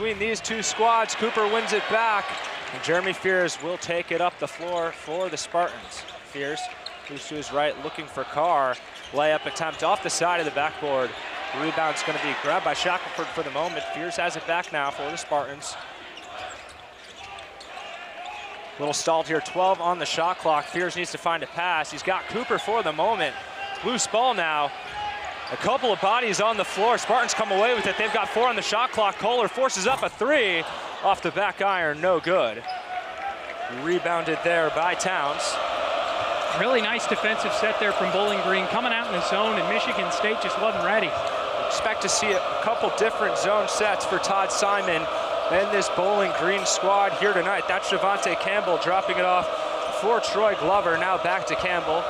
between these two squads. Cooper wins it back, and Jeremy Fears will take it up the floor for the Spartans. Fears moves to his right, looking for Carr. Layup attempt off the side of the backboard. The rebound's going to be grabbed by Shackelford for the moment. Fears has it back now for the Spartans. Little stalled here, 12 on the shot clock. Fears needs to find a pass. He's got Cooper for the moment. Loose ball now. A couple of bodies on the floor. Spartans come away with it. They've got 4 on the shot clock. Kohler forces up a 3 off the back iron, no good. Rebounded there by Towns. Really nice defensive set there from Bowling Green, coming out in the zone, and Michigan State just wasn't ready. Expect to see a couple different zone sets for Todd Simon and this Bowling Green squad here tonight. That's Javante Campbell dropping it off for Troy Glover. Now back to Campbell.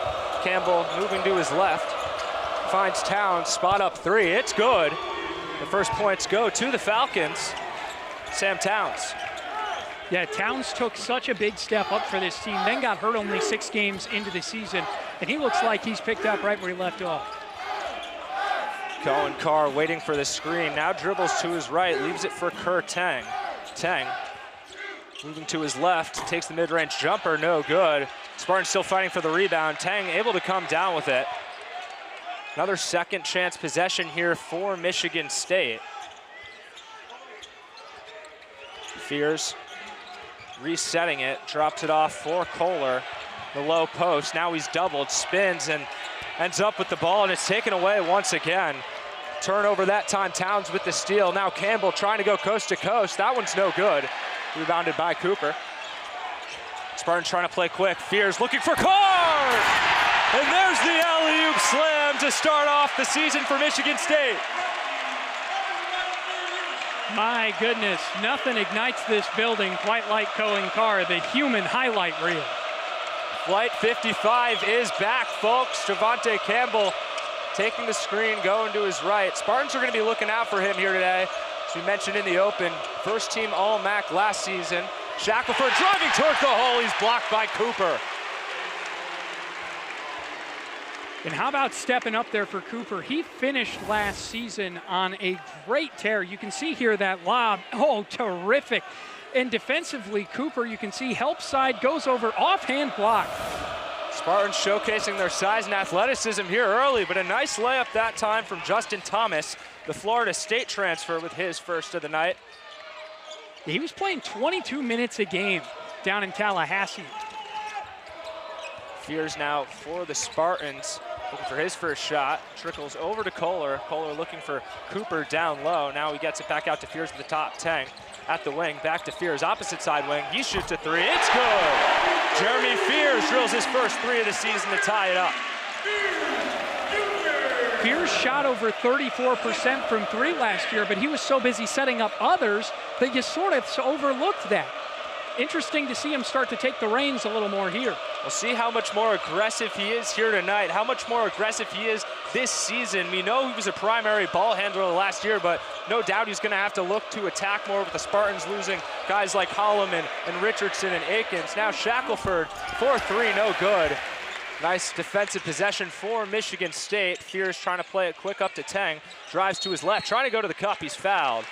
Campbell moving to his left. Finds Towns, spot up 3. It's good. The first points go to the Falcons. Sam Towns. Yeah, Towns took such a big step up for this team, then got hurt only 6 games into the season, and he looks like he's picked up right where he left off. Cohen Carr waiting for the screen, now dribbles to his right, leaves it for Kerr Tang. Tang moving to his left, takes the mid-range jumper, no good. Spartans still fighting for the rebound. Tang able to come down with it. Another second chance possession here for Michigan State. Fears resetting it, drops it off for Kohler. The low post, now he's doubled, spins and ends up with the ball, and it's taken away once again. Turnover that time, Towns with the steal. Now Campbell trying to go coast to coast. That one's no good. Rebounded by Cooper. Spartans trying to play quick. Fears looking for Carr! And there's the alley-oop slam to start off the season for Michigan State. My goodness, nothing ignites this building quite like Cohen Carr, the human highlight reel. Flight 55 is back, folks. Javante Campbell taking the screen, going to his right. Spartans are going to be looking out for him here today. As we mentioned in the open, first team All-MAC last season. Shackelford driving towards the hole. He's blocked by Cooper. And how about stepping up there for Cooper? He finished last season on a great tear. You can see here that lob. Oh, terrific. And defensively, Cooper, you can see help side, goes over, offhand block. Spartans showcasing their size and athleticism here early, but a nice layup that time from Justin Thomas, the Florida State transfer, with his first of the night. He was playing 22 minutes a game down in Tallahassee. Fears now for the Spartans, looking for his first shot. Trickles over to Kohler. Kohler looking for Cooper down low. Now he gets it back out to Fears at the top. Tang at the wing, back to Fears, opposite side wing. He shoots a 3, it's good! Jeremy Fears drills his first 3 of the season to tie it up. Fears shot over 34% from 3 last year, but he was so busy setting up others that you sort of overlooked that. Interesting to see him start to take the reins a little more here. We'll see how much more aggressive he is here tonight, how much more aggressive he is this season. We know he was a primary ball handler last year, but no doubt he's gonna have to look to attack more with the Spartans losing guys like Holloman and Richardson and Akins. Now Shackelford, 4-3, no good. Nice defensive possession for Michigan State. Fears trying to play it quick up to Tang, drives to his left, trying to go to the cup, he's fouled.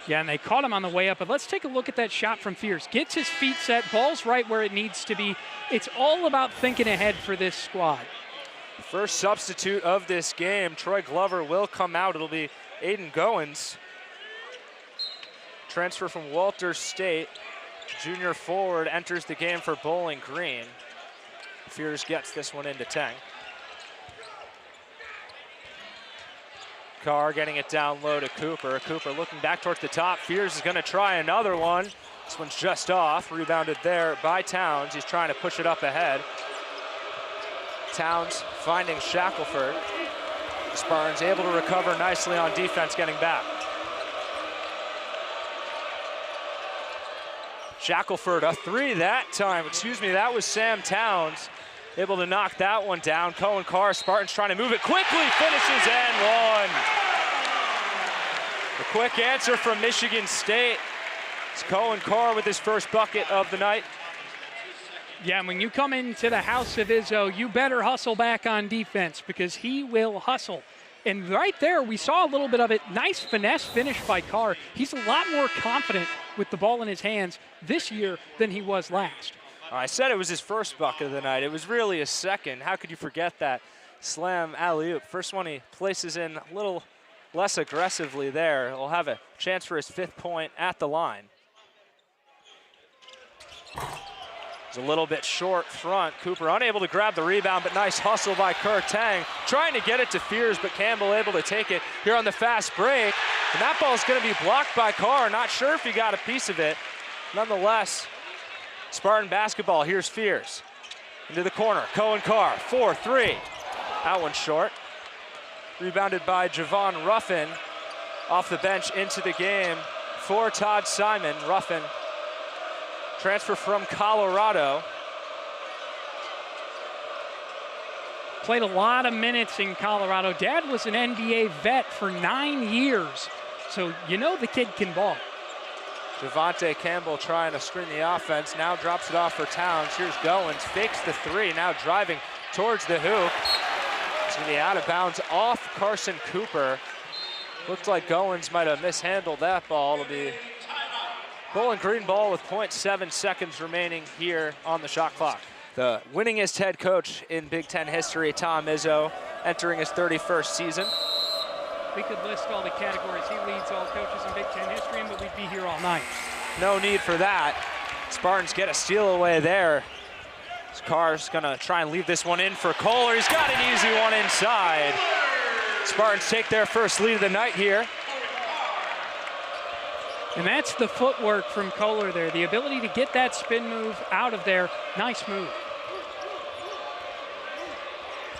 Yeah, and they caught him on the way up, but let's take a look at that shot from Fears. Gets his feet set, ball's right where it needs to be. It's all about thinking ahead for this squad. First substitute of this game, Troy Glover will come out. It'll be Aiden Goins. Transfer from Walters State. Junior forward enters the game for Bowling Green. Fears gets this one into Tang. Carr getting it down low to Cooper. Cooper looking back towards the top. Fears is gonna try another one. This one's just off, rebounded there by Towns. He's trying to push it up ahead. Towns finding Shackelford. Spartans able to recover nicely on defense, getting back. Shackelford, a 3 that time. Excuse me, that was Sam Towns. Able to knock that one down. Cohen Carr, Spartans trying to move it quickly, finishes and 1. The quick answer from Michigan State. It's Cohen Carr with his first bucket of the night. Yeah, when you come into the house of Izzo, you better hustle back on defense because he will hustle. And right there, we saw a little bit of it. Nice finesse finish by Carr. He's a lot more confident with the ball in his hands this year than he was last. I said it was his first bucket of the night. It was really his second. How could you forget that? Slam alley-oop. First one he places in a little less aggressively there. He'll have a chance for his 5th point at the line. He's a little bit short front. Cooper unable to grab the rebound, but nice hustle by Kerr Tang. Trying to get it to Fears, but Campbell able to take it here on the fast break. And that ball's gonna be blocked by Carr. Not sure if he got a piece of it. Nonetheless, Spartan basketball. Here's Fears. Into the corner, Cohen Carr, 4-3. That one's short. Rebounded by Javon Ruffin. Off the bench into the game for Todd Simon. Ruffin, transfer from Colorado. Played a lot of minutes in Colorado. Dad was an NBA vet for 9 years, so you know the kid can ball. Javonte Campbell trying to screen the offense, now drops it off for Towns. Here's Goins, fakes the 3, now driving towards the hoop. It's gonna be out of bounds off Carson Cooper. Looked like Goins might have mishandled that ball. It'll be Bowling Green ball with 0.7 seconds remaining here on the shot clock. The winningest head coach in Big Ten history, Tom Izzo, entering his 31st season. We could list all the categories he leads all coaches in Big Ten history, but we'd be here all night. No need for that. Spartans get a steal away there. Carr's gonna try and leave this one in for Kohler. He's got an easy one inside. Spartans take their first lead of the night here. And that's the footwork from Kohler there, the ability to get that spin move out of there. Nice move.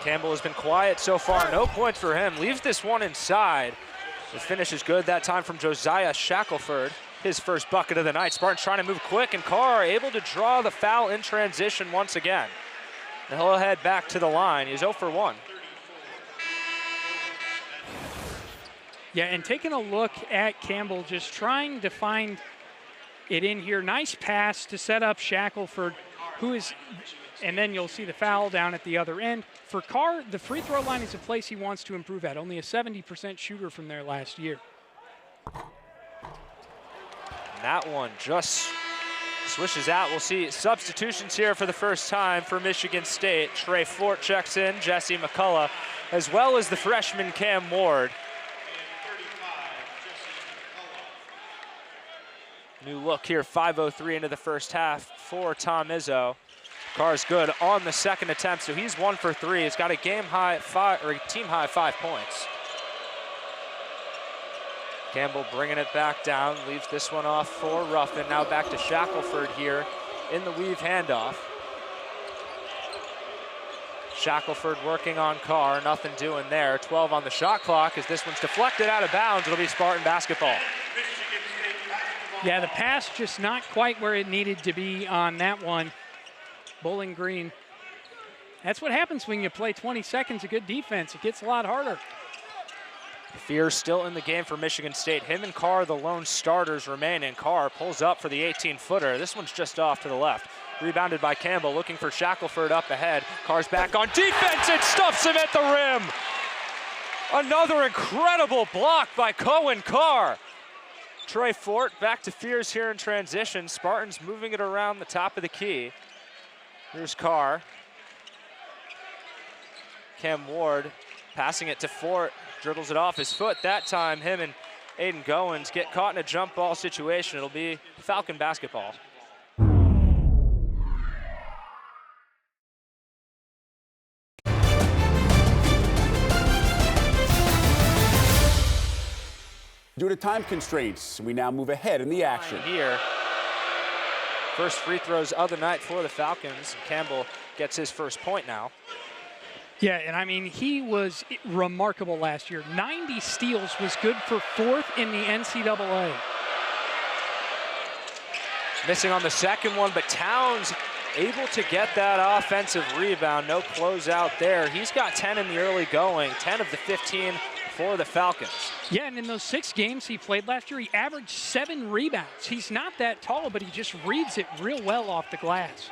Campbell has been quiet so far, no points for him. Leaves this one inside. The finish is good that time from Josiah Shackelford. His first bucket of the night. Spartans trying to move quick, and Carr able to draw the foul in transition once again. And he'll head back to the line. He's 0 for 1. Yeah, and taking a look at Campbell, just trying to find it in here. Nice pass to set up Shackelford, who is, and then you'll see the foul down at the other end. For Carr, the free throw line is a place he wants to improve at. Only a 70% shooter from there last year. And that one just swishes out. We'll see substitutions here for the first time for Michigan State. Trey Fort checks in, Jesse McCullough, as well as the freshman Cam Ward. New look here, 5:03 into the first half for Tom Izzo. Carr's good on the second attempt, so he's 1 for 3. He's got a team high 5 points. Campbell bringing it back down, leaves this one off for Ruffin. Now back to Shackelford here in the weave handoff. Shackelford working on Carr, nothing doing there. 12 on the shot clock as this one's deflected out of bounds. It'll be Spartan basketball. Yeah, the pass just not quite where it needed to be on that one. Bowling Green. That's what happens when you play 20 seconds of good defense. It gets a lot harder. Fears still in the game for Michigan State. Him and Carr, the lone starters, remain, and Carr pulls up for the 18-footer. This one's just off to the left. Rebounded by Campbell, looking for Shackelford up ahead. Carr's back on defense and stuffs him at the rim. Another incredible block by Cohen Carr. Trey Fort back to Fears here in transition. Spartans moving it around the top of the key. Here's Carr. Cam Ward passing it to Fort. Dribbles it off his foot. That time, him and Aiden Goins get caught in a jump ball situation. It'll be Falcon basketball. Due to time constraints, we now move ahead in the action. Here, first free throws of the night for the Falcons. Campbell gets his first point now. Yeah, and I mean, he was remarkable last year. 90 steals, was good for 4th in the NCAA. Missing on the second one, but Towns able to get that offensive rebound. No closeout there. He's got 10 in the early going, 10 of the 15 for the Falcons. Yeah, and in those 6 games he played last year, he averaged 7 rebounds. He's not that tall, but he just reads it real well off the glass.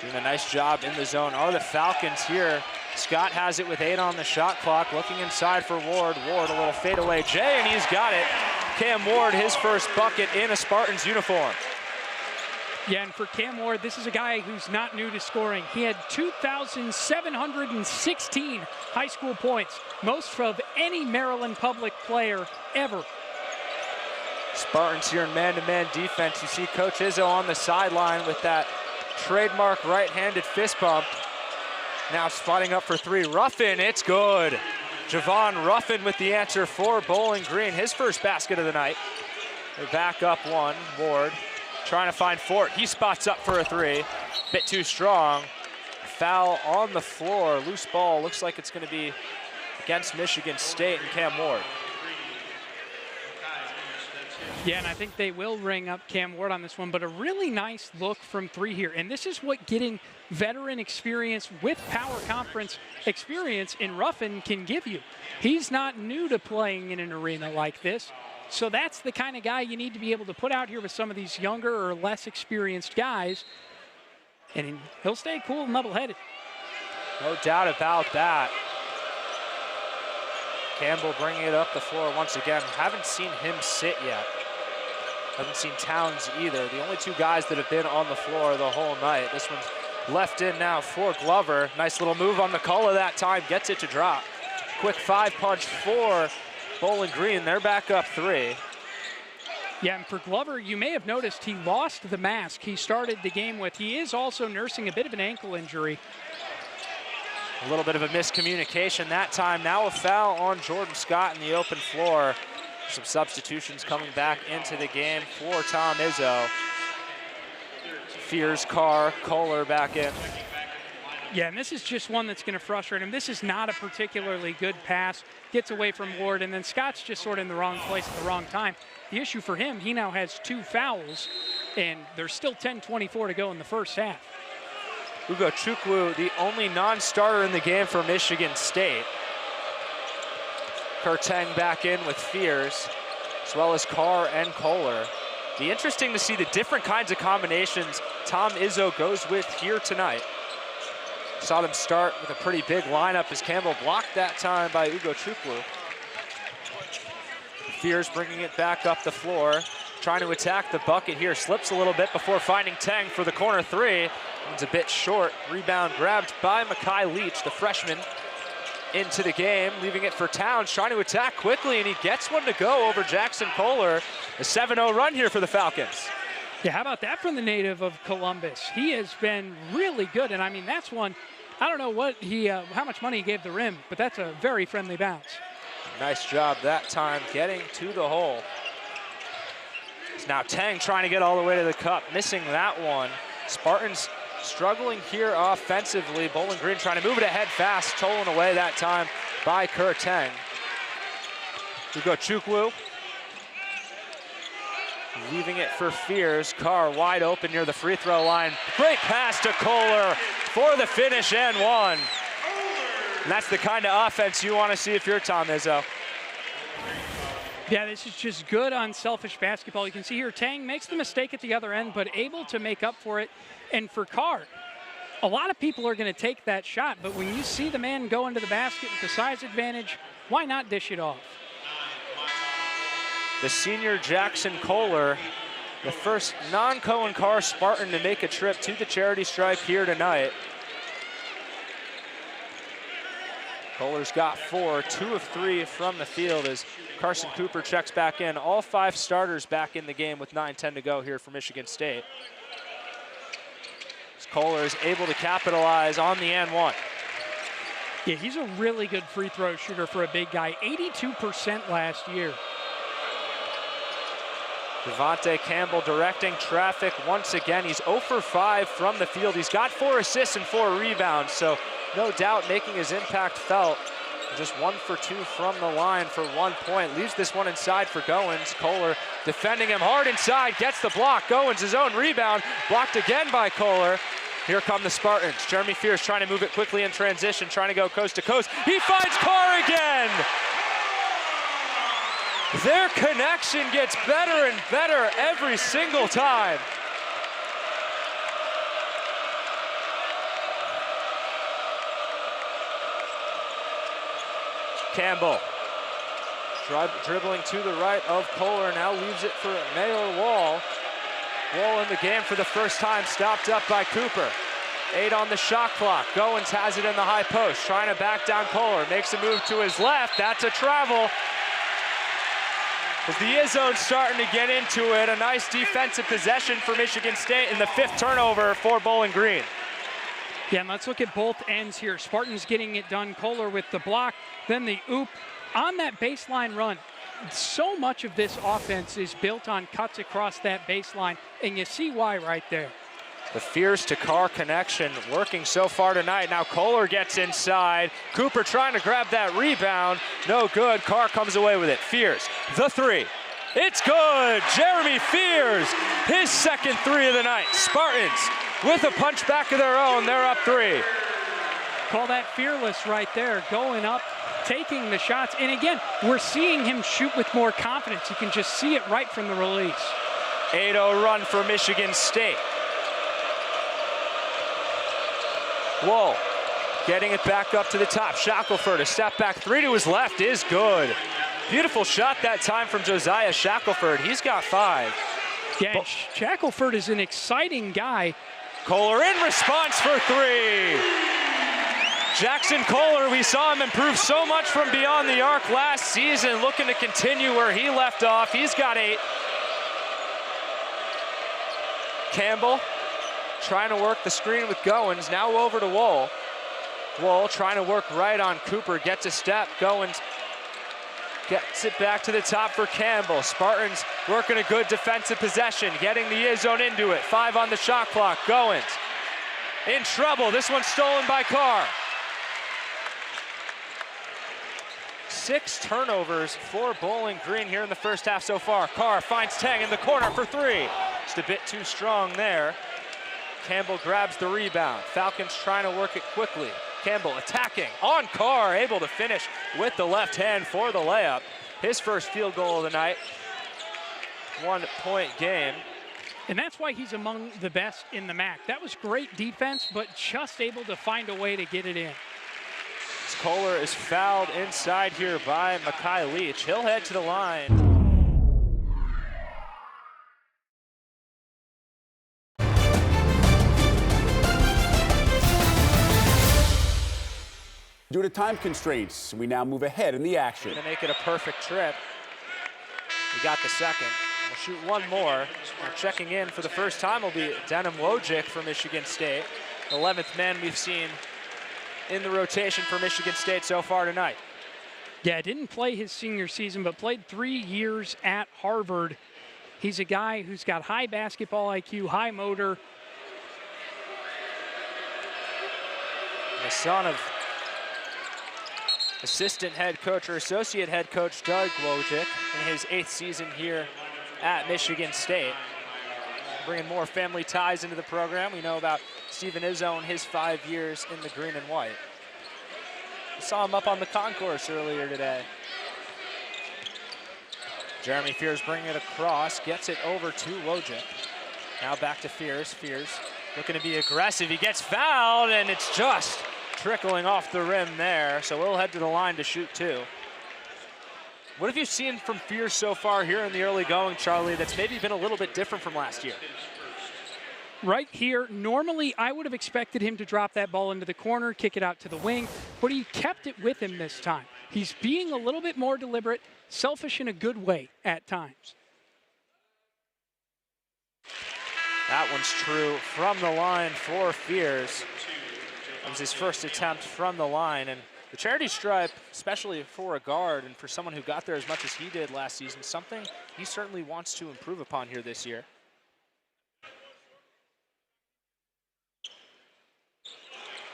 Doing a nice job in the zone are the Falcons here. Scott has it with 8 on the shot clock, looking inside for Ward. Ward, a little fadeaway Jay, and he's got it. Cam Ward, his first bucket in a Spartans uniform. Yeah, and for Cam Ward, this is a guy who's not new to scoring. He had 2,716 high school points, most of any Maryland public player ever. Spartans here in man-to-man defense. You see Coach Izzo on the sideline with that trademark right-handed fist bump. Now spotting up for 3, Ruffin, it's good. Javon Ruffin with the answer for Bowling Green, his first basket of the night. They're back up 1, Ward trying to find Fort. He spots up for a 3, bit too strong. Foul on the floor, loose ball, looks like it's gonna be against Michigan State and Cam Ward. Yeah, and I think they will ring up Cam Ward on this one, but a really nice look from 3 here. And this is what getting veteran experience with power conference experience in Ruffin can give you. He's not new to playing in an arena like this. So that's the kind of guy you need to be able to put out here with some of these younger or less experienced guys. And he'll stay cool and level-headed. No doubt about that. Campbell bringing it up the floor once again. Haven't seen him sit yet. Haven't seen Towns either. The only 2 guys that have been on the floor the whole night. This one's left in now for Glover. Nice little move on McCullough that time. Gets it to drop. Quick 5-punch for Bowling Green. They're back up 3. Yeah, and for Glover, you may have noticed he lost the mask he started the game with. He is also nursing a bit of an ankle injury. A little bit of a miscommunication that time. Now a foul on Jordan Scott in the open floor. Some substitutions coming back into the game for Tom Izzo. Fears, Carr, Kohler back in. Yeah, and this is just one that's going to frustrate him. This is not a particularly good pass. Gets away from Ward, and then Scott's just sort of in the wrong place at the wrong time. The issue for him, he now has 2 fouls, and there's still 10:24 to go in the first half. Ugo Chukwu, the only non-starter in the game for Michigan State. Kurteng back in with Fears, as well as Carr and Kohler. Be interesting to see the different kinds of combinations Tom Izzo goes with here tonight. Saw them start with a pretty big lineup as Campbell blocked that time by Ugo Chukwu. Fears bringing it back up the floor, trying to attack the bucket here. Slips a little bit before finding Teng for the corner 3. It's a bit short. Rebound grabbed by Makai Leach, the freshman, into the game, leaving it for Towns, trying to attack quickly, and he gets one to go over Jaxon Kohler. A 7-0 run here for the Falcons. Yeah, how about that from the native of Columbus? He has been really good, and I mean, that's one, I don't know what he, how much money he gave the rim, but that's a very friendly bounce. Nice job that time getting to the hole. It's now Teng trying to get all the way to the cup, missing that one. Spartans struggling here offensively. Bowling Green trying to move it ahead fast, stolen away that time by Kurteng. We go Chukwu. Leaving it for Fears. Carr wide open near the free throw line. Great pass to Kohler for the finish and 1. And that's the kind of offense you want to see if you're Tom Izzo. Yeah, this is just good unselfish basketball. You can see here Teng makes the mistake at the other end, but able to make up for it. And for Carr, a lot of people are going to take that shot, but when you see the man go into the basket with the size advantage, why not dish it off? The senior Jaxon Kohler, the first non-Cohen Carr Spartan to make a trip to the charity stripe here tonight. Kohler's got 4, 2 of 3 from the field as Carson Cooper checks back in. All 5 starters back in the game with 9:10 to go here for Michigan State. As Kohler is able to capitalize on the and 1. Yeah, he's a really good free throw shooter for a big guy, 82% last year. Devontae Campbell directing traffic once again. He's 0 for 5 from the field. He's got 4 assists and 4 rebounds, so no doubt making his impact felt. Just 1 for 2 from the line for 1 point. Leaves this one inside for Goins. Kohler defending him hard inside, gets the block. Goins his own rebound, blocked again by Kohler. Here come the Spartans. Jeremy Fears trying to move it quickly in transition, trying to go coast to coast. He finds Carr again! Their connection gets better and better every single time. Campbell dribbling to the right of Kohler, now leaves it for Mayor Wall. Wall in the game for the first time, stopped up by Cooper. 8 on the shot clock. Goins has it in the high post, trying to back down Kohler. Makes a move to his left. That's a travel. As the Izzo's starting to get into it, a nice defensive possession for Michigan State in the 5th turnover for Bowling Green. Yeah, and let's look at both ends here. Spartans getting it done. Kohler with the block, then the oop on that baseline run. So much of this offense is built on cuts across that baseline, and you see why right there. The Fears to Carr connection working so far tonight. Now Kohler gets inside. Cooper trying to grab that rebound. No good. Carr comes away with it. Fears, the 3. It's good. Jeremy Fears, his 2nd 3 of the night. Spartans with a punch back of their own. They're up 3. Call that fearless right there, going up, taking the shots. And again, we're seeing him shoot with more confidence. You can just see it right from the release. 8-0 run for Michigan State. Wool getting it back up to the top. Shackelford, a step back 3 to his left is good. Beautiful shot that time from Josiah Shackelford. He's got 5. Yeah, Shackelford is an exciting guy. Kohler in response for 3. Jaxon Kohler, we saw him improve so much from beyond the arc last season, looking to continue where he left off. He's got 8. Campbell trying to work the screen with Goins, now over to Wool. Wool trying to work right on Cooper, gets a step. Goins gets it back to the top for Campbell. Spartans working a good defensive possession, getting the Izone into it. 5 on the shot clock. Goins in trouble. This one's stolen by Carr. 6 turnovers for Bowling Green here in the first half so far. Carr finds Tang in the corner for 3. Just a bit too strong there. Campbell grabs the rebound. Falcons trying to work it quickly. Campbell attacking on Carr, able to finish with the left hand for the layup. His first field goal of the night. 1-point game. And that's why he's among the best in the MAC. That was great defense, but just able to find a way to get it in. Kohler is fouled inside here by Makai Leach. He'll head to the line. Due to time constraints, we now move ahead in the action. Gonna make it a perfect trip. We got the 2nd. We'll shoot 1 more. Now checking in for the first time will be Denim Wojcik for Michigan State. 11th man we've seen in the rotation for Michigan State so far tonight. Yeah, didn't play his senior season, but played 3 years at Harvard. He's a guy who's got high basketball IQ, high motor. The son of assistant head coach or associate head coach Doug Wojcik in his 8th season here at Michigan State. Bringing more family ties into the program. We know about Stephen Izzo and his 5 years in the green and white. We saw him up on the concourse earlier today. Jeremy Fears bringing it across, gets it over to Wojcik. Now back to Fears. Fears looking to be aggressive. He gets fouled, and it's just trickling off the rim there. So we'll head to the line to shoot 2. What have you seen from Fears so far here in the early going, Charlie, that's maybe been a little bit different from last year? Right here, normally I would have expected him to drop that ball into the corner, kick it out to the wing, but he kept it with him this time. He's being a little bit more deliberate, selfish in a good way at times. That one's true from the line for Fears. It was his first attempt from the line, and the charity stripe, especially for a guard and for someone who got there as much as he did last season, something he certainly wants to improve upon here this year.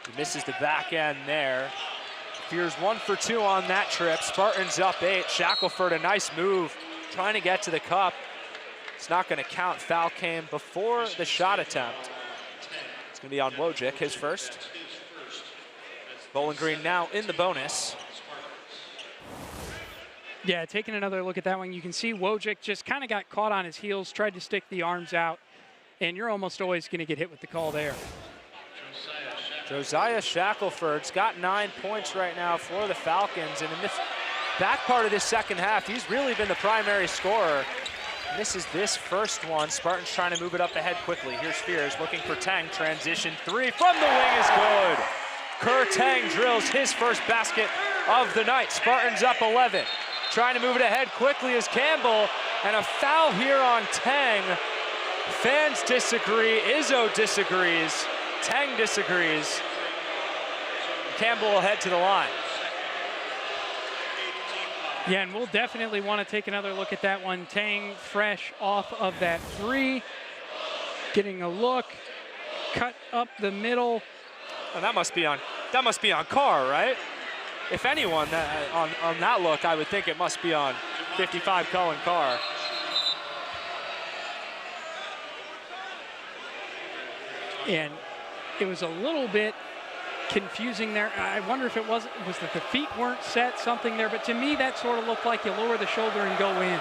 He misses the back end there. Fears 1 for 2 on that trip. Spartans up 8. Shackelford, a nice move, trying to get to the cup. It's not going to count. Foul came before the shot attempt. It's going to be on Wojcik, his first. Bowling Green now in the bonus. Yeah, taking another look at that one, you can see Wojcik just kind of got caught on his heels, tried to stick the arms out, and you're almost always going to get hit with the call there. Josiah Shackelford's got 9 points right now for the Falcons, and in the back part of this second half, he's really been the primary scorer. Misses this first one. Spartans trying to move it up ahead quickly. Here's Fears looking for Tang. Transition three from the wing is good. Kerr Tang drills his first basket of the night. Spartans up 11. Trying to move it ahead quickly is Campbell, and a foul here on Tang. Fans disagree, Izzo disagrees, Tang disagrees. Campbell will head to the line. Yeah, and we'll definitely want to take another look at that one. Tang fresh off of that three. Getting a look, cut up the middle. And that must be on Carr, right? If anyone on that look, I would think it must be on 55 Cullen Carr. And it was a little bit confusing there. I wonder if it was that the feet weren't set, something there, but to me that sort of looked like you lower the shoulder and go in.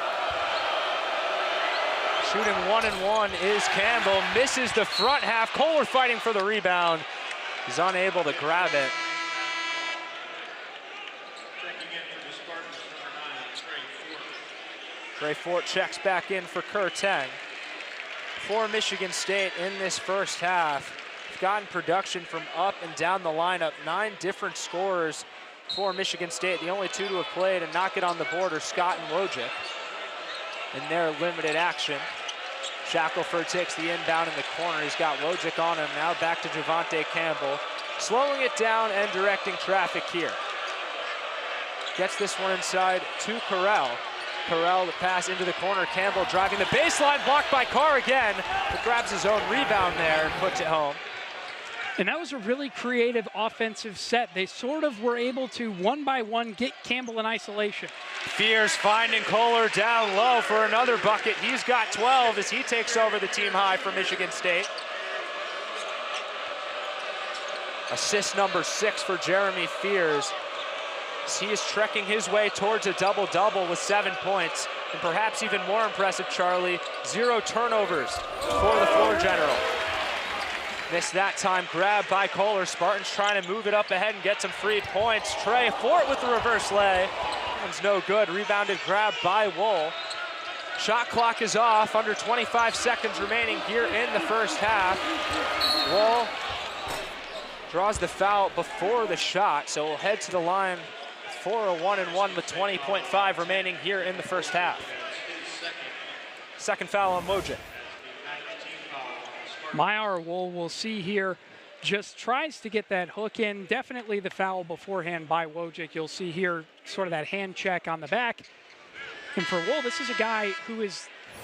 Shooting 1-and-1 is Campbell, misses the front half. Kohler fighting for the rebound. He's unable to grab it. Trey Fort checks back in for Kerr Tang. For Michigan State in this first half, we've gotten production from up and down the lineup. 9 different scorers for Michigan State. The only 2 to have played and not get on the board are Scott and Wojcik in their limited action. Shackelford takes the inbound in the corner. He's got Wojcik on him. Now back to Javante Campbell. Slowing it down and directing traffic here. Gets this one inside to Corral. Corral the pass into the corner. Campbell driving the baseline, blocked by Carr again, but grabs his own rebound there and puts it home. And that was a really creative offensive set. They sort of were able to, one by one, get Campbell in isolation. Fears finding Kohler down low for another bucket. He's got 12 as he takes over the team high for Michigan State. Assist number 6 for Jeremy Fears. He is trekking his way towards a double-double with 7 points. And perhaps even more impressive, Charlie, 0 turnovers for the floor general. Missed that time, grabbed by Kohler. Spartans trying to move it up ahead and get some free points. Trey Fort with the reverse lay. That one's no good. Rebounded, grabbed by Wool. Shot clock is off, under 25 seconds remaining here in the first half. Wool draws the foul before the shot, so we'll head to the line for a 1-and-1 with 20.5 remaining here in the first half. Second foul on Wojcik. Myar we'll see here, just tries to get that hook in. Definitely the foul beforehand by Wojcik. You'll see here sort of that hand check on the back. And for Wool, this is a guy who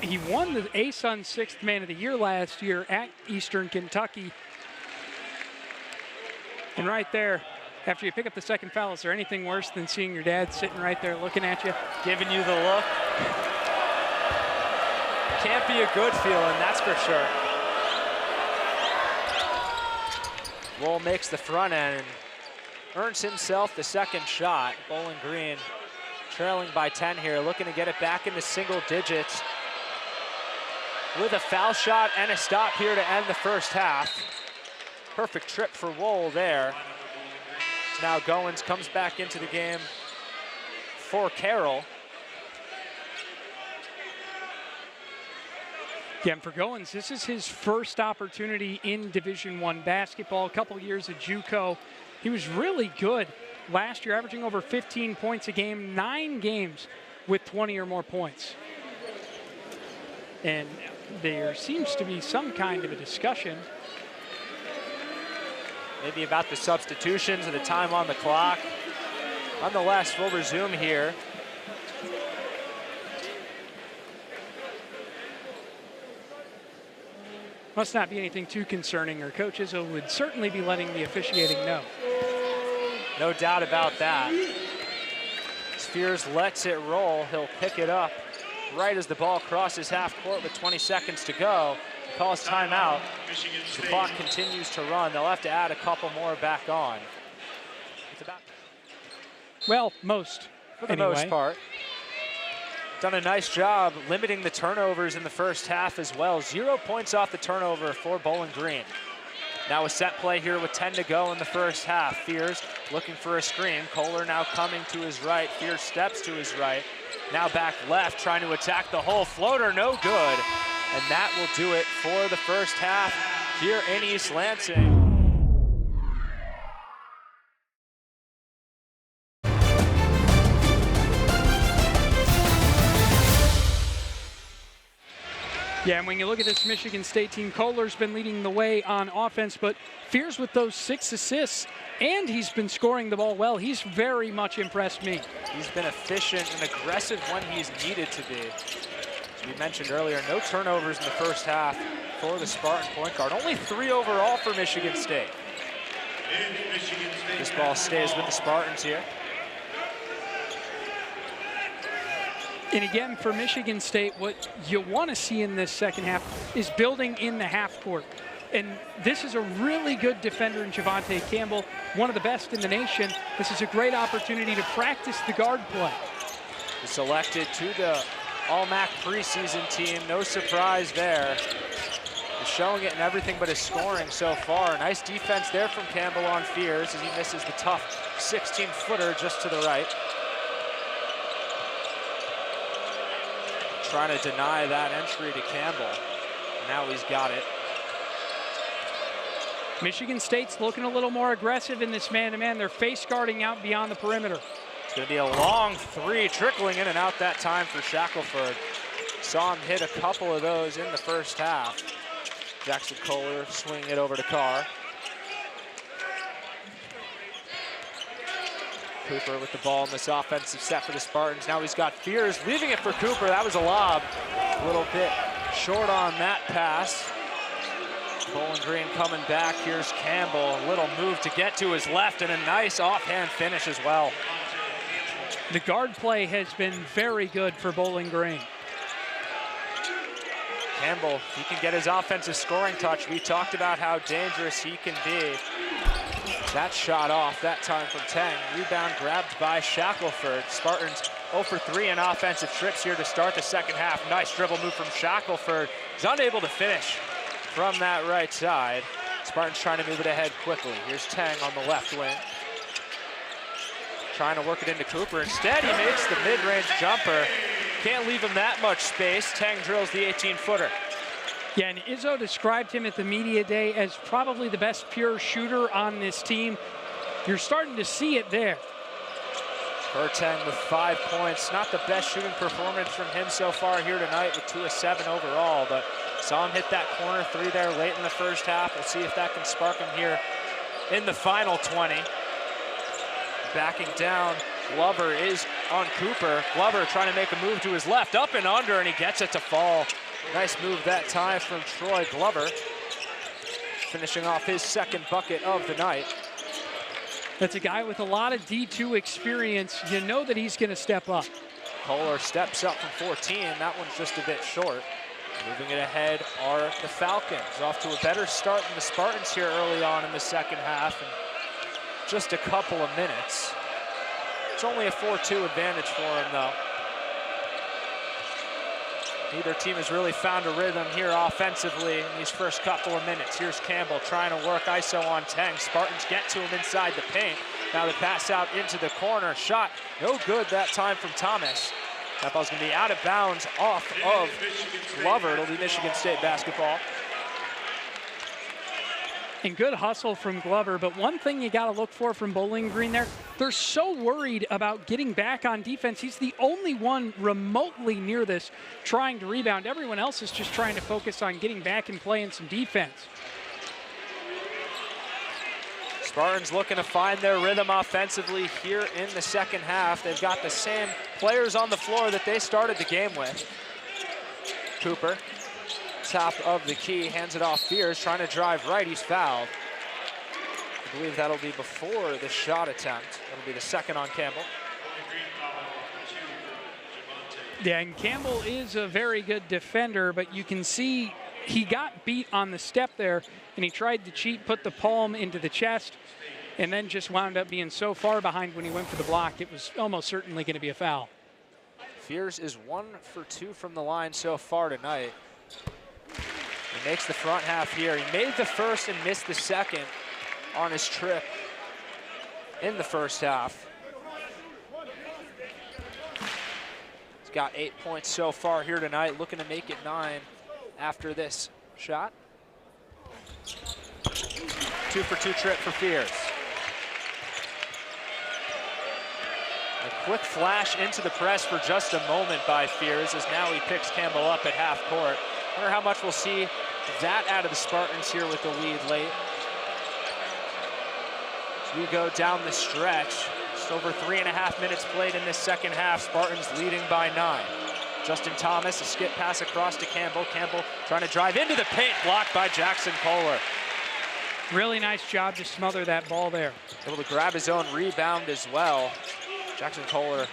he won the ASUN 6th Man of the Year last year at Eastern Kentucky. And right there, after you pick up the second foul, is there anything worse than seeing your dad sitting right there looking at you? Giving you the look. Can't be a good feeling, that's for sure. Wool makes the front end and earns himself the second shot. Bowling Green trailing by 10 here, looking to get it back into single digits with a foul shot and a stop here to end the first half. Perfect trip for Wool there. Now Goins comes back into the game for Carroll. Yeah, and for Goins, this is his first opportunity in Division I basketball. A couple years at JUCO. He was really good last year, averaging over 15 points a game, 9 games with 20 or more points. And there seems to be some kind of a discussion. Maybe about the substitutions and the time on the clock. Nonetheless, we'll resume here. Must not be anything too concerning, or Coach Izzo would certainly be letting the officiating know. No doubt about that. Fears lets it roll. He'll pick it up right as the ball crosses half court with 20 seconds to go. He calls timeout. The clock continues to run. They'll have to add a couple more back on. Well, most. For the most part. Done a nice job limiting the turnovers in the first half as well. 0 points off the turnover for Bowling Green. Now a set play here with 10 to go in the first half. Fears looking for a screen. Kohler now coming to his right. Fears steps to his right. Now back left, trying to attack the hole. Floater, no good. And that will do it for the first half here in East Lansing. Yeah, and when you look at this Michigan State team, Kohler's been leading the way on offense, but Fears with those 6 assists, and he's been scoring the ball well. He's very much impressed me. He's been efficient and aggressive when he's needed to be. As we mentioned earlier, no turnovers in the first half for the Spartan point guard. Only 3 overall for Michigan State. This ball stays with the Spartans here. And again, for Michigan State, what you want to see in this second half is building in the half court. And this is a really good defender in Javante Campbell, one of the best in the nation. This is a great opportunity to practice the guard play. Selected to the All-MAC preseason team, no surprise there. He's showing it in everything but his scoring so far. Nice defense there from Campbell on Fears as he misses the tough 16-footer just to the right. Trying to deny that entry to Campbell. Now he's got it. Michigan State's looking a little more aggressive in this man-to-man. They're face guarding out beyond the perimeter. It's going to be a long 3, trickling in and out that time for Shackelford. Saw him hit a couple of those in the first half. Jaxon Kohler swinging it over to Carr. Cooper with the ball in this offensive set for the Spartans. Now he's got Fears leaving it for Cooper. That was a lob. A little bit short on that pass. Bowling Green coming back. Here's Campbell. A little move to get to his left and a nice offhand finish as well. The guard play has been very good for Bowling Green. Campbell, he can get his offensive scoring touch. We talked about how dangerous he can be. That shot off that time from Teng. Rebound grabbed by Shackelford. Spartans 0 for 3 in offensive trips here to start the second half. Nice dribble move from Shackelford. He's unable to finish from that right side. Spartans trying to move it ahead quickly. Here's Teng on the left wing. Trying to work it into Cooper. Instead, he makes the mid-range jumper. Can't leave him that much space. Teng drills the 18-footer. Yeah, and Izzo described him at the media day as probably the best pure shooter on this team. You're starting to see it there. Teng with 5 points. Not the best shooting performance from him so far here tonight with 2 of 7 overall, but saw him hit that corner 3 there late in the first half. We'll see if that can spark him here in the final 20. Backing down, Glover is on Cooper. Glover trying to make a move to his left, up and under, and he gets it to fall. Nice move that time from Troy Glover, finishing off his second bucket of the night. That's a guy with a lot of D2 experience. You know that he's going to step up. Kohler steps up from 14. That one's just a bit short. Moving it ahead are the Falcons. Off to a better start than the Spartans here early on in the second half. And just a couple of minutes. It's only a 4-2 advantage for him, though. Neither team has really found a rhythm here offensively in these first couple of minutes. Here's Campbell trying to work ISO on Teng. Spartans get to him inside the paint. Now the pass out into the corner. Shot no good that time from Thomas. That ball's going to be out of bounds off of Glover. It'll be Michigan State basketball. And good hustle from Glover, but one thing you got to look for from Bowling Green there, they're so worried about getting back on defense. He's the only one remotely near this trying to rebound. Everyone else is just trying to focus on getting back and playing some defense. Spartans looking to find their rhythm offensively here in the second half. They've got the same players on the floor that they started the game with. Cooper, top of the key, hands it off Fears, trying to drive right, he's fouled. I believe that'll be before the shot attempt. That'll be the second on Campbell. Yeah, and Campbell is a very good defender, but you can see he got beat on the step there, and he tried to cheat, put the palm into the chest, and then just wound up being so far behind when he went for the block, it was almost certainly going to be a foul. Fears is 1 for 2 from the line so far tonight. He makes the front half here. He made the first and missed the second on his trip in the first half. He's got 8 points so far here tonight, looking to make it 9 after this shot. 2-for-2 trip for Fears. A quick flash into the press for just a moment by Fears, as now he picks Campbell up at half court. Wonder how much we'll see that out of the Spartans here with the lead late. As we go down the stretch, just over 3.5 minutes played in this second half. Spartans leading by 9. Justin Thomas, a skip pass across to Campbell. Campbell trying to drive into the paint, blocked by Jaxon Kohler. Really nice job to smother that ball there. Able to grab his own rebound as well. Jaxon Kohler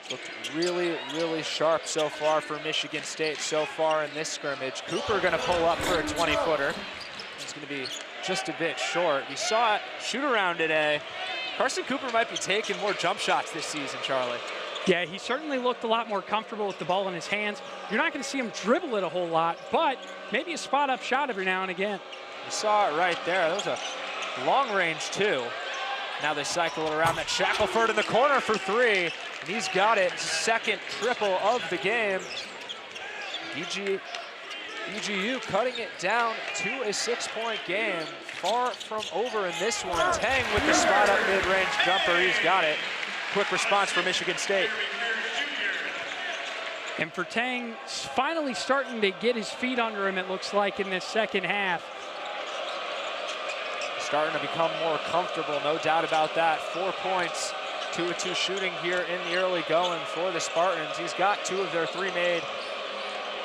looked really, really sharp so far for Michigan State so far in this scrimmage. Cooper gonna pull up for a 20-footer. He's gonna be just a bit short. We saw it shoot around today. Carson Cooper might be taking more jump shots this season, Charlie. Yeah, he certainly looked a lot more comfortable with the ball in his hands. You're not gonna see him dribble it a whole lot, but maybe a spot-up shot every now and again. You saw it right there. That was a long range too. Now they cycle it around that Shackelford in the corner for 3. And he's got it. Second triple of the game. BGU cutting it down to a 6-point game. Far from over in this one. Tang with the spot up mid-range jumper. He's got it. Quick response for Michigan State. And for Tang, finally starting to get his feet under him, it looks like, in this second half. Starting to become more comfortable, no doubt about that. 4 points, 2-of-2 shooting here in the early going for the Spartans. He's got 2 of their 3 made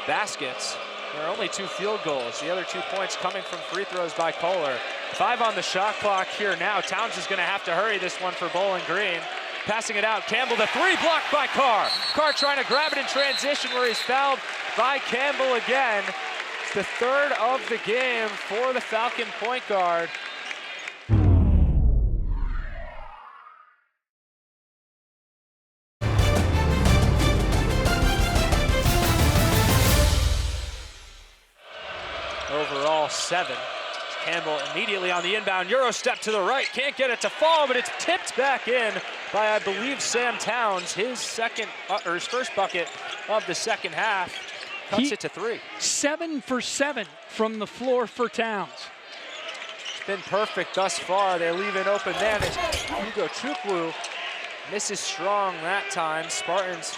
baskets. There are only 2 field goals. The other 2 points coming from free throws by Kohler. 5 on the shot clock here now. Towns is gonna have to hurry this one for Bowling Green. Passing it out, Campbell, the 3 blocked by Carr. Carr trying to grab it in transition where he's fouled by Campbell again. It's the 3rd of the game for the Falcon point guard. Overall 7. Campbell immediately on the inbound Euro step to the right, can't get it to fall, but it's tipped back in by, I believe, Sam Towns, his first bucket of the second half. Cuts it to 3. 7 for 7 from the floor for Towns. It's been perfect thus far. They leave an open man as Hugo Chukwu misses strong that time. Spartans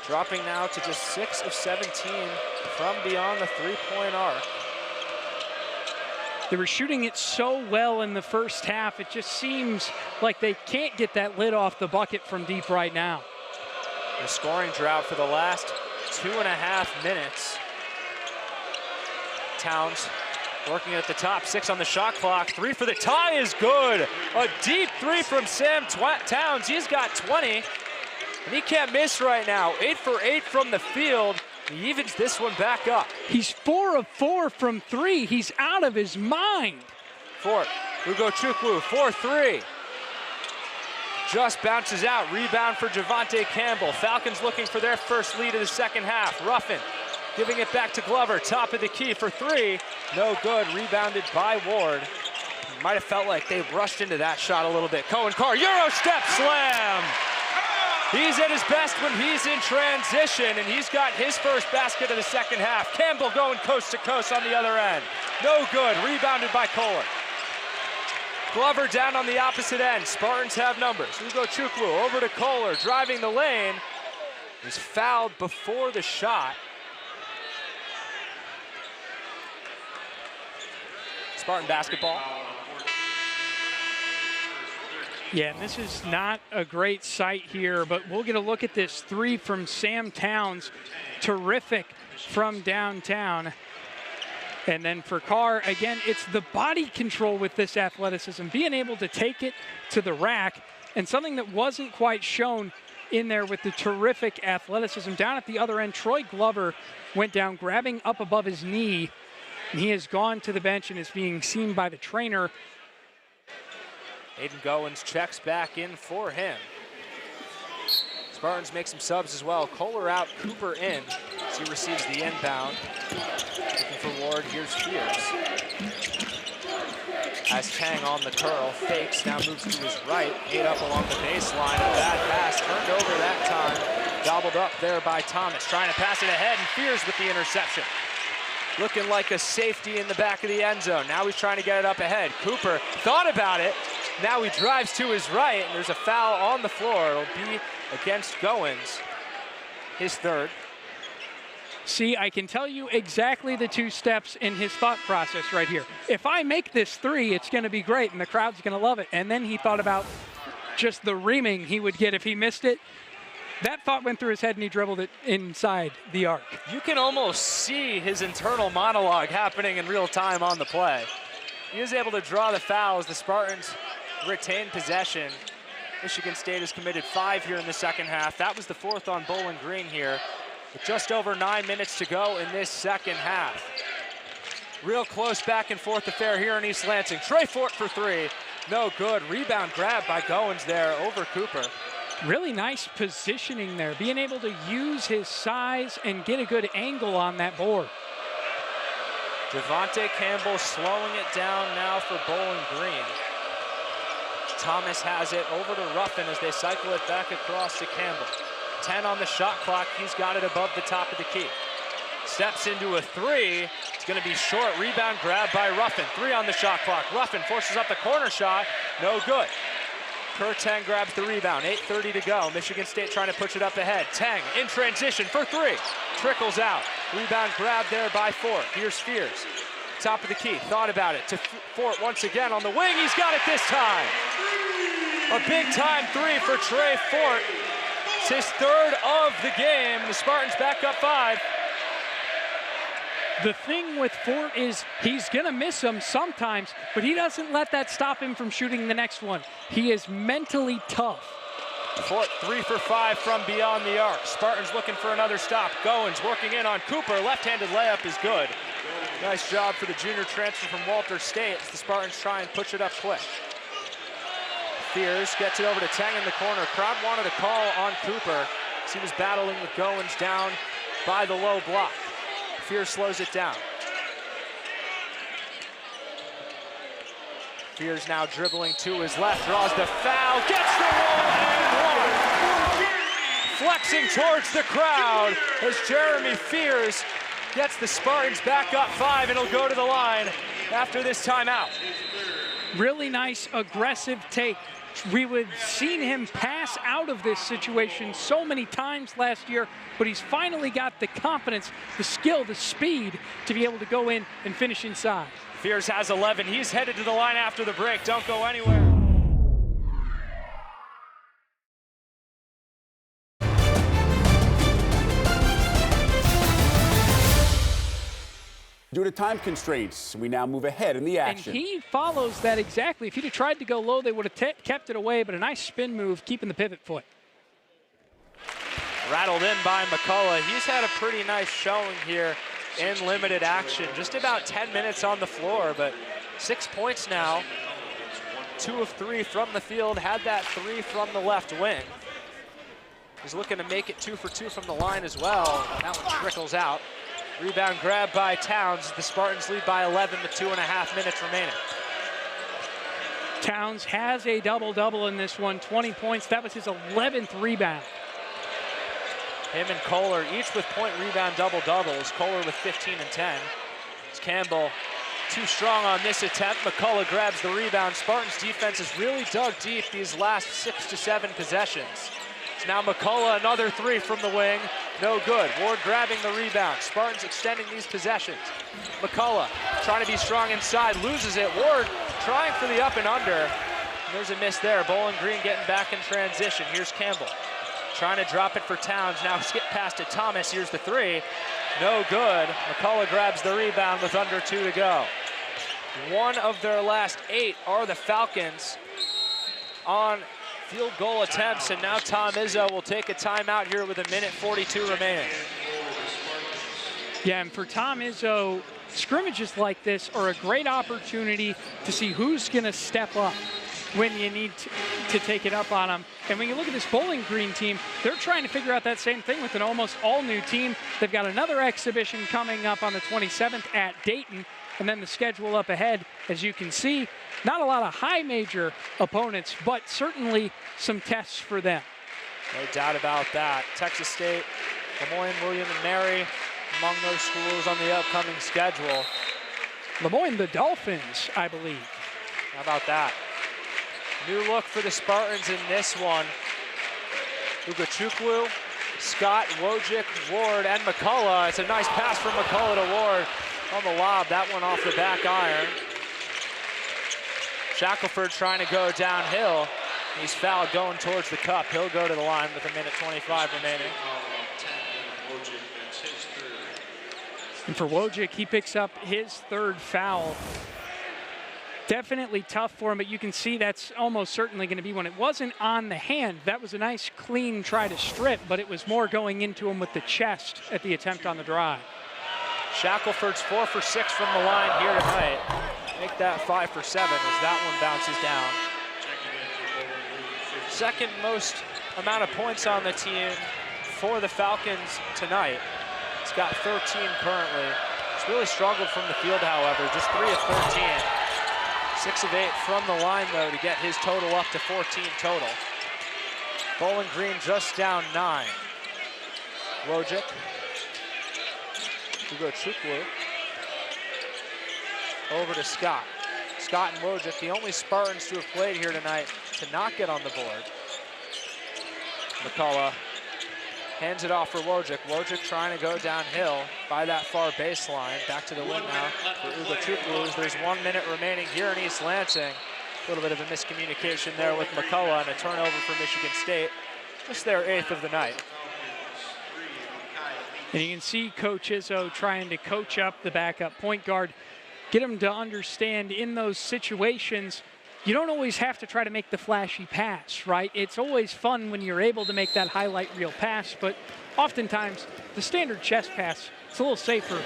dropping now to just 6 of 17 from beyond the 3-point arc. They were shooting it so well in the first half, it just seems like they can't get that lid off the bucket from deep right now. The scoring drought for the last 2.5 minutes. Towns working at the top, 6 on the shot clock. 3 for the tie is good. A deep 3 from Sam Towns. He's got 20, and he can't miss right now. 8 for 8 from the field. He evens this one back up. He's 4 of 4 from 3. He's out of his mind. Hugo Chukwu, 4-3. Just bounces out. Rebound for Javante Campbell. Falcons looking for their first lead of the second half. Ruffin giving it back to Glover. Top of the key for 3. No good. Rebounded by Ward. Might have felt like they rushed into that shot a little bit. Cohen Carr, Euro step slam. He's at his best when he's in transition, and he's got his first basket of the second half. Campbell going coast to coast on the other end. No good, rebounded by Kohler. Glover down on the opposite end. Spartans have numbers. Hugo Chukwu over to Kohler, driving the lane. He's fouled before the shot. Spartan basketball. Yeah, and this is not a great sight here, but we'll get a look at this 3 from Sam Towns. Terrific from downtown. And then for Carr, again, it's the body control with this athleticism, being able to take it to the rack, and something that wasn't quite shown in there with the terrific athleticism. Down at the other end, Troy Glover went down, grabbing up above his knee, and he has gone to the bench and is being seen by the trainer. Aiden Goins checks back in for him. Spartans make some subs as well. Kohler out, Cooper in. As he receives the inbound. Looking for Ward, here's Fears. As Tang on the curl, fakes, now moves to his right. 8 up along the baseline. A bad pass, turned over that time. Gobbled up there by Thomas. Trying to pass it ahead, and Fears with the interception. Looking like a safety in the back of the end zone. Now he's trying to get it up ahead. Cooper thought about it. Now he drives to his right, and there's a foul on the floor. It'll be against Goins, his third. See, I can tell you exactly the 2 steps in his thought process right here. If I make this 3, it's going to be great, and the crowd's going to love it. And then he thought about just the reaming he would get if he missed it. That thought went through his head, and he dribbled it inside the arc. You can almost see his internal monologue happening in real time on the play. He was able to draw the fouls. The Spartans retain possession. Michigan State has committed 5 here in the second half. That was the 4th on Bowling Green here. With just over 9 minutes to go in this second half. Real close back and forth affair here in East Lansing. Trey Fort for 3, no good. Rebound grab by Goins there over Cooper. Really nice positioning there, being able to use his size and get a good angle on that board. Devontae Campbell slowing it down now for Bowling Green. Thomas has it over to Ruffin as they cycle it back across to Campbell. 10 on the shot clock, he's got it above the top of the key. Steps into a 3, it's gonna be short, rebound grab by Ruffin. 3 on the shot clock, Ruffin forces up the corner shot, no good. Kerr Tang grabs the rebound, 8:30 to go. Michigan State trying to push it up ahead. Tang in transition for 3, trickles out. Rebound grab there by Fort, here's Fears. Top of the key, thought about it to Fort once again on the wing, he's got it this time. A big time 3 for Trey Fort. It's his 3rd of the game. The Spartans back up 5. The thing with Fort is he's going to miss them sometimes, but he doesn't let that stop him from shooting the next one. He is mentally tough. Fort 3 for 5 from beyond the arc. Spartans looking for another stop. Goins working in on Cooper. Left-handed layup is good. Nice job for the junior transfer from Walter State as the Spartans try and push it up quick. Fears gets it over to Tang in the corner. Crowd wanted a call on Cooper as he was battling with Goins down by the low block. Fears slows it down. Fears now dribbling to his left, draws the foul, gets the wall and 1. Flexing towards the crowd as Jeremy Fears gets the Spartans back up 5, and he'll go to the line after this timeout. Really nice aggressive take. We would have seen him pass out of this situation so many times last year, but he's finally got the confidence, the skill, the speed to be able to go in and finish inside. Fears has 11. He's headed to the line after the break. Don't go anywhere. Due to time constraints, we now move ahead in the action. And he follows that exactly. If he'd have tried to go low, they would have kept it away, but a nice spin move, keeping the pivot foot. Rattled in by McCullough. He's had a pretty nice showing here in limited action. Just about 10 minutes on the floor, but 6 points now. 2 of 3 from the field, had that 3 from the left wing. He's looking to make it 2 for 2 from the line as well. That one trickles out. Rebound grab by Towns. The Spartans lead by 11 with 2.5 minutes remaining. Towns has a double-double in this one, 20 points. That was his 11th rebound. Him and Kohler, each with point rebound double-doubles. Kohler with 15 and 10. It's Campbell too strong on this attempt. McCullough grabs the rebound. Spartans defense has really dug deep these last 6 to 7 possessions. It's now McCullough, another 3 from the wing. No good. Ward grabbing the rebound. Spartans extending these possessions. McCullough trying to be strong inside, loses it. Ward trying for the up and under. And there's a miss there. Bowling Green getting back in transition. Here's Campbell. Trying to drop it for Towns. Now skip past to Thomas. Here's the 3. No good. McCullough grabs the rebound with under 2 to go. 1 of their last 8 are the Falcons on field goal attempts, and now Tom Izzo will take a timeout here with 1:42 remaining. Yeah, and for Tom Izzo, scrimmages like this are a great opportunity to see who's going to step up. when you need to take it up on them. And when you look at this Bowling Green team, they're trying to figure out that same thing with an almost all-new team. They've got another exhibition coming up on the 27th at Dayton, and then the schedule up ahead, as you can see, not a lot of high major opponents, but certainly some tests for them. No doubt about that. Texas State, Lemoyne, William & Mary among those schools on the upcoming schedule. Lemoyne, the Dolphins, I believe. How about that? New look for the Spartans in this one. Ugachukwu, Scott, Wojcik, Ward, and McCullough. It's a nice pass from McCullough to Ward on the lob. That one off the back iron. Shackelford trying to go downhill. He's fouled going towards the cup. He'll go to the line with 1:25 remaining. And for Wojcik, he picks up his third foul. Definitely tough for him, but you can see that's almost certainly going to be one. It wasn't on the hand. That was a nice, clean try to strip, but it was more going into him with the chest at the attempt on the drive. Shackelford's 4 for 6 from the line here tonight. Make that 5 for 7 as that one bounces down. Second most amount of points on the team for the Falcons tonight. He's got 13 currently. He's really struggled from the field, however, just 3 of 13. 6 of 8 from the line, though, to get his total up to 14 total. Bowling Green just down 9. Wojcik. Ugachukwu. Over to Scott. Scott and Wojcik, the only Spartans to have played here tonight to not get on the board. McCullough hands it off for Wojcik. Wojcik trying to go downhill by that far baseline. Back to the win now for Ugachukwu. There's 1 minute remaining here in East Lansing. A little bit of a miscommunication there with McCullough and a turnover for Michigan State. Just their 8th of the night. And you can see Coach Izzo trying to coach up the backup point guard, get him to understand in those situations, you don't always have to try to make the flashy pass, right? It's always fun when you're able to make that highlight reel pass, but oftentimes the standard chest pass, it's a little safer.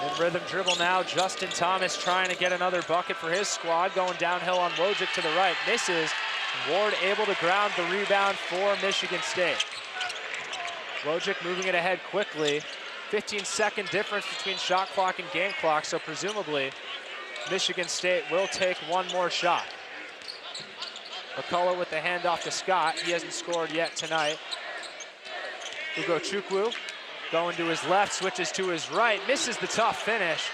In rhythm dribble now, Justin Thomas trying to get another bucket for his squad, going downhill on Wojcik to the right, misses. Ward able to ground the rebound for Michigan State. Wojcik moving it ahead quickly. 15-second difference between shot clock and game clock, so presumably Michigan State will take one more shot. McCullough with the handoff to Scott. He hasn't scored yet tonight. Ugachukwu going to his left, switches to his right, misses the tough finish.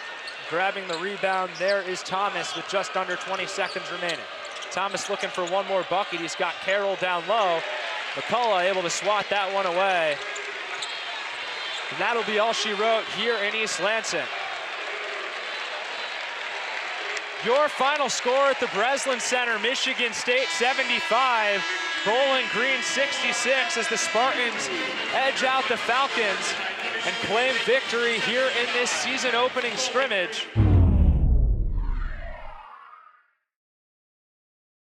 Grabbing the rebound, there is Thomas with just under 20 seconds remaining. Thomas looking for one more bucket. He's got Carroll down low. McCullough able to swat that one away. And that'll be all she wrote here in East Lansing. Your final score at the Breslin Center, Michigan State 75, Bowling Green 66, as the Spartans edge out the Falcons and claim victory here in this season opening scrimmage.